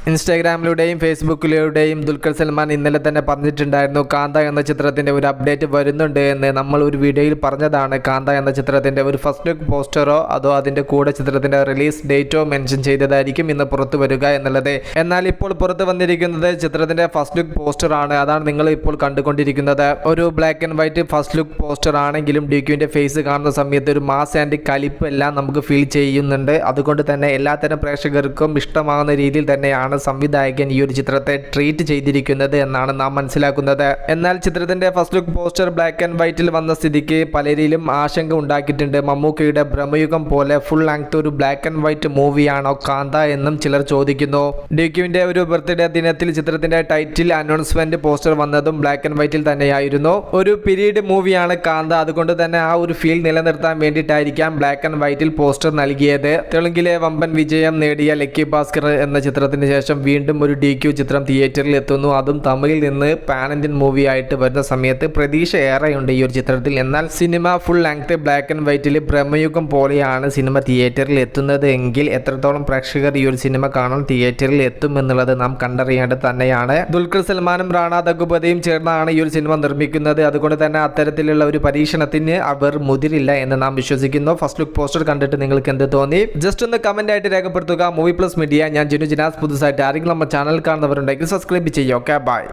ഇൻസ്റ്റാഗ്രാമിലൂടെയും ഫേസ്ബുക്കിലൂടെയും ദുൽഖർ സൽമാൻ ഇന്നലെ തന്നെ പറഞ്ഞിട്ടുണ്ടായിരുന്നു കാന്ത എന്ന ചിത്രത്തിൻ്റെ ഒരു അപ്ഡേറ്റ് വരുന്നുണ്ട് എന്ന്. നമ്മൾ ഒരു വീഡിയോയിൽ പറഞ്ഞതാണ് കാന്ത എന്ന ചിത്രത്തിൻ്റെ ഒരു ഫസ്റ്റ് ലുക്ക് പോസ്റ്ററോ അതോ അതിൻ്റെ കൂടെ ചിത്രത്തിൻ്റെ റിലീസ് ഡേറ്റോ മെൻഷൻ ചെയ്തതായിരിക്കും ഇന്ന് പുറത്തു വരിക എന്നുള്ളത്. എന്നാൽ ഇപ്പോൾ പുറത്ത് വന്നിരിക്കുന്നത് ചിത്രത്തിൻ്റെ ഫസ്റ്റ് ലുക്ക് പോസ്റ്റർ ആണ്. അതാണ് നിങ്ങൾ ഇപ്പോൾ കണ്ടുകൊണ്ടിരിക്കുന്നത്. ഒരു black and white first look poster ആണെങ്കിലും ഡിക്യുവിൻ്റെ ഫേസ് കാണുന്ന സമയത്ത് ഒരു മാസ് ആൻഡ് കലിപ്പ് എല്ലാം നമുക്ക് ഫീൽ ചെയ്യുന്നുണ്ട്. അതുകൊണ്ട് തന്നെ എല്ലാത്തരം പ്രേക്ഷകർക്കും ഇഷ്ടമാകുന്ന രീതിയിൽ തന്നെയാണ് സംവിധായകൻ ഈ ഒരു ചിത്രത്തെ ട്രീറ്റ് ചെയ്തിരിക്കുന്നത് എന്നാണ് നാം മനസ്സിലാക്കുന്നത്. എന്നാൽ ചിത്രത്തിന്റെ first look poster black and വൈറ്റിൽ വന്ന സ്ഥിതിക്ക് പലരിലും ആശങ്ക ഉണ്ടാക്കിയിട്ടുണ്ട്. മമ്മൂക്കയുടെ ബ്രഹ്മയുഗം പോലെ ഫുൾ ലെങ്ത് ഒരു ബ്ലാക്ക് ആൻഡ് വൈറ്റ് മൂവിയാണോ കാന്ത എന്നും ചിലർ ചോദിക്കുന്നു. ഡിക്യുവിന്റെ ഒരു ബർത്ത്ഡേ ദിനത്തിൽ ചിത്രത്തിന്റെ ടൈറ്റിൽ അനൗൺസ്മെന്റ് പോസ്റ്റർ വന്നതും ബ്ലാക്ക് ആൻഡ് വൈറ്റിൽ തന്നെയായിരുന്നു. ഒരു പീരീഡ് മൂവിയാണ് കാന്ത. അതുകൊണ്ട് തന്നെ ആ ഒരു ഫീൽ നിലനിർത്താൻ വേണ്ടിയിട്ടായിരിക്കാം ബ്ലാക്ക് ആൻഡ് വൈറ്റിൽ പോസ്റ്റർ നൽകിയത്. തെലുങ്കിലെ വമ്പൻ വിജയം നേടിയ ലക്കി ഭാസ്കർ എന്ന ചിത്രത്തിന് ശേഷം വീണ്ടും ഒരു DQ ചിത്രം തിയേറ്ററിൽ എത്തുന്നു. അതും തമിഴിൽ നിന്ന് പാൻ ഇന്ത്യൻ മൂവി ആയിട്ട് വരുന്ന സമയത്ത് പ്രതീക്ഷ ഏറെയുണ്ട് ഈ ഒരു ചിത്രത്തിൽ. എന്നാൽ cinema full length black and വൈറ്റിൽ ബ്രഹ്മയുഗം പോലെയാണ് സിനിമ തിയേറ്ററിൽ എത്തുന്നത് എങ്കിൽ എത്രത്തോളം പ്രേക്ഷകർ ഈ ഒരു സിനിമ കാണാൻ തിയേറ്ററിൽ എത്തും എന്നുള്ളത് നാം കണ്ടറിയേണ്ടത് തന്നെയാണ്. ദുൽഖർ സൽമാനും റാണ ദഗ്ഗുപതിയും ചേർന്നാണ് ഈ ഒരു സിനിമ നിർമ്മിക്കുന്നത്. അതുകൊണ്ട് തന്നെ അത്തരത്തിലുള്ള ഒരു പരീക്ഷണത്തിന് അവർ മുതിരില്ല എന്ന് നാം വിശ്വസിക്കുന്നു. ഫസ്റ്റ് ലുക്ക് പോസ്റ്റർ കണ്ടിട്ട് നിങ്ങൾക്ക് എന്ത് തോന്നി? ജസ്റ്റ് ഒന്ന് കമന്റ് ആയിട്ട് രേഖപ്പെടുത്തുക. മൂവി പ്ലസ് മീഡിയ, ഞാൻ ജിനു ജിനാസ്. പുതുസായിട്ട് ആരെങ്കിലും നമ്മുടെ ചാനൽ കാണുന്നവരുണ്ടെങ്കിൽ സബ്സ്ക്രൈബ് ചെയ്യുക. Okay, by.